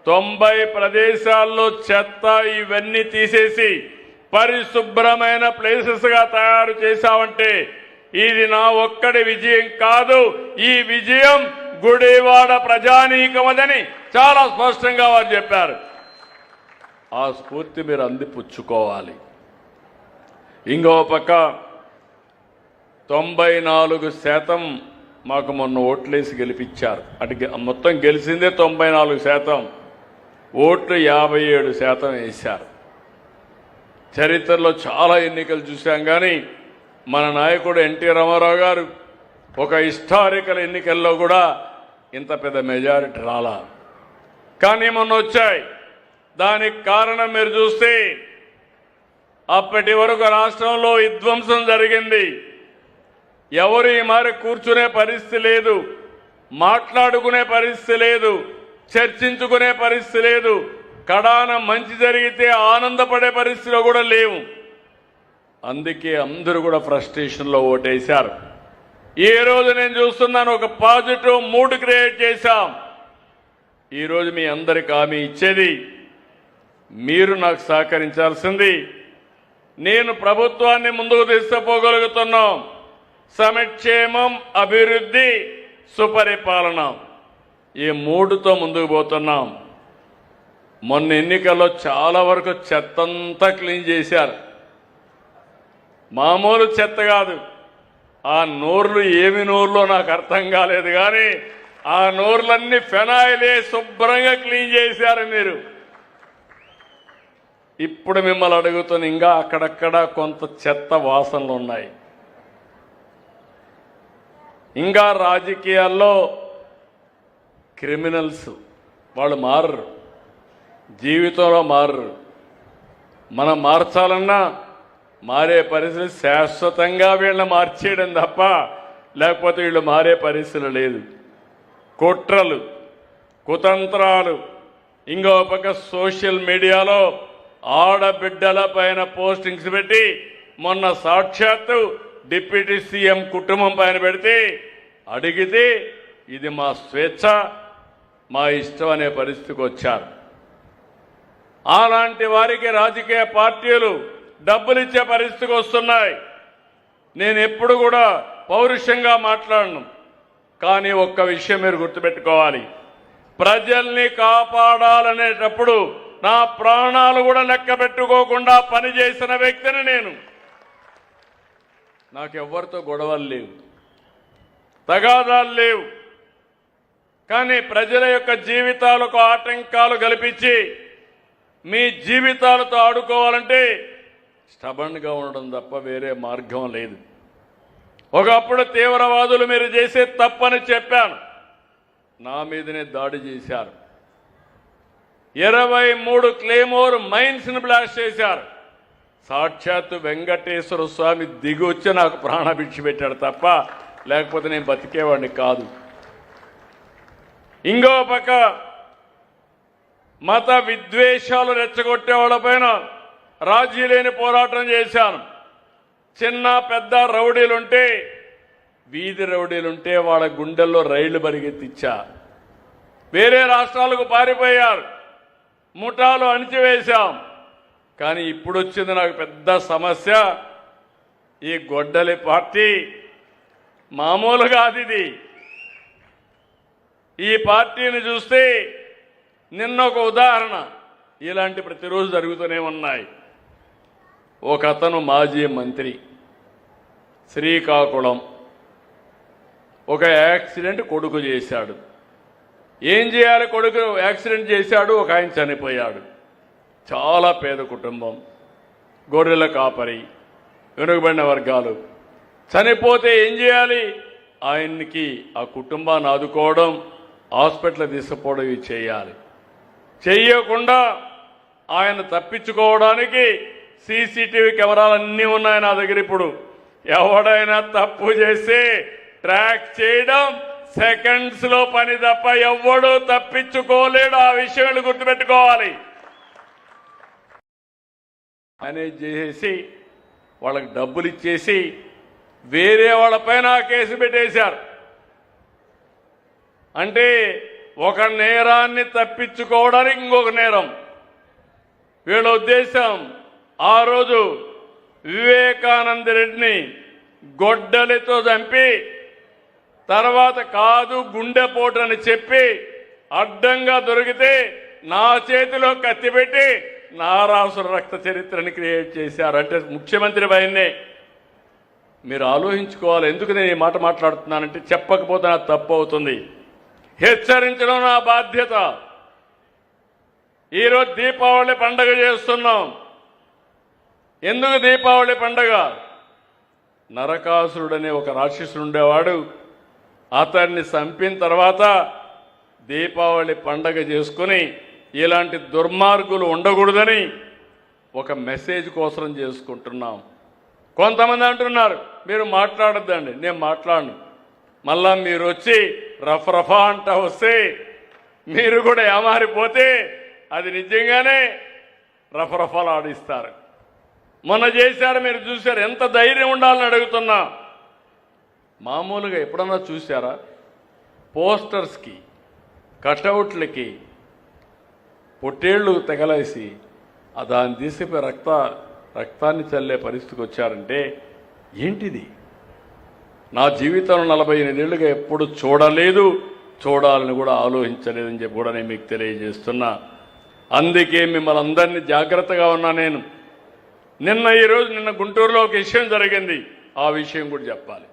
90 ప్రదేశాల్లో చెత్త ఇవన్నీ తీసేసి పరిశుభ్రమైన ప్లేసెస్ గా తయారు చేశామంటే ఇది నా ఒక్కడి విజయం కాదు, ఈ విజయం గుడివాడ ప్రజానీకమదని చాలా స్పష్టంగా వారు చెప్పారు. ఆ స్ఫూర్తి మీరు అందిపుచ్చుకోవాలి. ఇంకో పక్క 94% మాకు మొన్న ఓట్లేసి గెలిపించారు. అటు మొత్తం గెలిచిందే 94%, ఓట్లు 57% వేశారు. చరిత్రలో చాలా ఎన్నికలు చూశాం, కానీ మన నాయకుడు ఎన్టీ రామారావు గారు ఒక హిస్టారికల్ ఎన్నికల్లో కూడా ఇంత పెద్ద మెజారిటీ రాలా, కానీ మొన్న వచ్చాయి. దానికి కారణం మీరు చూస్తే అప్పటి వరకు రాష్ట్రంలో విధ్వంసం జరిగింది. ఎవరు ఈ మారి కూర్చునే పరిస్థితి లేదు, మాట్లాడుకునే పరిస్థితి లేదు, చర్చించుకునే పరిస్థితి లేదు, కడాన మంచి జరిగితే ఆనందపడే పరిస్థితిలో కూడా లేవు. అందుకే అందరూ కూడా ఫ్రస్ట్రేషన్లో ఓటేశారు. ఈ రోజు నేను చూస్తున్నాను, ఒక పాజిటివ్ మూడ్ క్రియేట్ చేశాం. ఈరోజు మీ అందరికి హామీ ఇచ్చేది, మీరు నాకు సహకరించాల్సింది. నేను ప్రభుత్వాన్ని ముందుకు తీసుకుపోగలుగుతున్నాం. సంక్షేమం, అభివృద్ధి, సుపరిపాలన, ఈ మూడుతో ముందుకు పోతున్నాం. మొన్న ఎన్నికల్లో చాలా వరకు చెత్తంతా క్లీన్ చేశారు. మామూలు చెత్త కాదు, ఆ నోర్లు ఏమి నోర్లో నాకు అర్థం కాలేదు, కానీ ఆ నోర్లన్నీ ఫెనాయిలే శుభ్రంగా క్లీన్ చేశారు మీరు. ఇప్పుడు మిమ్మల్ని అడుగుతున్న, ఇంకా అక్కడక్కడ కొంత చెత్త వాసనలు ఉన్నాయి. ఇంకా రాజకీయాల్లో క్రిమినల్స్ వాళ్ళు మారరు, జీవితంలో మారరు. మనం మార్చాలన్నా మారే పరిస్థితి శాశ్వతంగా వీళ్ళని మార్చేయడం తప్ప లేకపోతే వీళ్ళు మారే పరిస్థితి లేదు. కుట్రలు, కుతంత్రాలు, ఇంకో పక్క సోషల్ మీడియాలో ఆడబిడ్డల పైన పోస్టింగ్స్ పెట్టి మొన్న సాక్షాత్తు డిప్యూటీ సీఎం కుటుంబం పైన పెడితే అడిగితే ఇది మా స్వేచ్ఛ, మా ఇష్టం అనే పరిస్థితికి వచ్చారు. అలాంటి వారికి రాజకీయ పార్టీలు డబ్బులు ఇచ్చే పరిస్థితికి వస్తున్నాయి. నేను ఎప్పుడు కూడా పౌరుషంగా మాట్లాడను, కానీ ఒక్క విషయం మీరు గుర్తుపెట్టుకోవాలి, ప్రజల్ని కాపాడాలనేటప్పుడు నా ప్రాణాలు కూడా లెక్క పెట్టుకోకుండా పనిచేసిన వ్యక్తిని నేను. నాకెవ్వరితో గొడవలు లేవు, తగాదాలు లేవు, కానీ ప్రజల యొక్క జీవితాలకు ఆటంకాలు కల్పించి మీ జీవితాలతో ఆడుకోవాలంటే స్టబన్గా ఉండడం తప్ప వేరే మార్గం లేదు. ఒకప్పుడు తీవ్రవాదులు మీరు చేసే తప్పని చెప్పాను, నా మీదనే దాడి చేశారు. 23 క్లేమోర్ మైన్స్ని బ్లాస్ట్ చేశారు. సాక్షాత్తు వెంకటేశ్వర స్వామి దిగి వచ్చి నాకు ప్రాణభిక్ష పెట్టాడు తప్ప లేకపోతే నేను బతికేవాడిని కాదు. ఇంకో పక్క మత విద్వేషాలు రెచ్చగొట్టే వాళ్ళపైన రాజీ లేని పోరాటం చేశాను. చిన్న పెద్ద రౌడీలుంటే, వీధి రౌడీలుంటే వాళ్ళ గుండెల్లో రైళ్లు పరిగెత్తిచ్చా. వేరే రాష్ట్రాలకు పారిపోయారు, ముఠాలు అణిచివేశాం. కానీ ఇప్పుడు వచ్చింది నాకు పెద్ద సమస్య, ఈ గొడ్డలి పార్టీ మామూలుగా అది. ఈ పార్టీని చూస్తే నిన్న ఒక ఉదాహరణ, ఇలాంటి ప్రతిరోజు జరుగుతూనే ఉన్నాయి. ఒక అతను మాజీ మంత్రి, శ్రీకాకుళం, ఒక యాక్సిడెంట్ కొడుకు చేశాడు. ఏం చేయాలి, కొడుకు యాక్సిడెంట్ చేశాడు, ఒక ఆయన చనిపోయాడు. చాలా పేద కుటుంబం, గొర్రెల కాపరి, వెనుకబడిన వర్గాలు. చనిపోతే ఏం చేయాలి, ఆయన్ని ఆ కుటుంబాన్ని ఆదుకోవడం, హాస్పిటల్ తీసుకుపోవడం ఇవి చేయాలి. చెయ్యకుండా ఆయన తప్పించుకోవడానికి సీసీటీవీ కెమెరాలు అన్నీ ఉన్నాయి నా దగ్గర. ఇప్పుడు ఎవడైనా తప్పు చేస్తే ట్రాక్ చేయడం సెకండ్స్ లో పని తప్ప ఎవడూ తప్పించుకోలేడు. ఆ విషయాలు గుర్తుపెట్టుకోవాలి. మేనేజ్ చేసేసి వాళ్ళకి డబ్బులు ఇచ్చేసి వేరే వాళ్ళపైన కేసు పెట్టేశారు. అంటే ఒక నేరాన్ని తప్పించుకోవడానికి ఇంకొక నేరం. వీళ్ళ ఉద్దేశం ఆ రోజు వివేకానంద రెడ్డిని గొడ్డలితో చంపి తర్వాత కాదు గుండెపోటు అని చెప్పి అడ్డంగా దొరికితే నా చేతిలో కత్తి పెట్టి నారాసుర రక్త చరిత్రని క్రియేట్ చేశారు. అంటే ముఖ్యమంత్రి భయన్నే మీరు ఆలోచించుకోవాలి. ఎందుకు నేను ఈ మాట మాట్లాడుతున్నానంటే చెప్పకపోతే నాకు తప్పు అవుతుంది. హెచ్చరించడం నా బాధ్యత. ఈరోజు దీపావళి పండగ చేస్తున్నాం. ఎందుకు దీపావళి పండగ? నరకాసురుడనే ఒక రాక్షసుడు ఉండేవాడు. అతన్ని చంపిన తర్వాత దీపావళి పండగ చేసుకుని ఇలాంటి దుర్మార్గులు ఉండకూడదని ఒక మెసేజ్ కోసం చేసుకుంటున్నాం. కొంతమంది అంటున్నారు మీరు మాట్లాడొద్దండి. నేను మాట్లాడను. మళ్ళా మీరు వచ్చి రఫరఫా అంట వస్తే మీరు కూడా ఏమారిపోతే అది నిజంగానే రఫరఫాలు ఆడిస్తారు. మొన్న చేశారు, మీరు చూశారు. ఎంత ధైర్యం ఉండాలని అడుగుతున్నా. మామూలుగా ఎప్పుడన్నా చూశారా? పోస్టర్స్కి కటౌట్లకి పొట్టేళ్లు తెగలేసి దాన్ని తీసిపోయి రక్తాన్ని చల్లే పరిస్థితికి వచ్చారంటే ఏంటిది? నా జీవితంలో 48 ఏళ్ళుగా ఎప్పుడు చూడలేదు, చూడాలని కూడా ఆలోచించలేదని చెప్పి కూడా నేను మీకు తెలియజేస్తున్నా. అందుకే మిమ్మల్ని అందరినీ జాగ్రత్తగా ఉన్నా నేను. నిన్న గుంటూరులో ఒక విషయం జరిగింది. ఆ విషయం కూడా చెప్పాలి.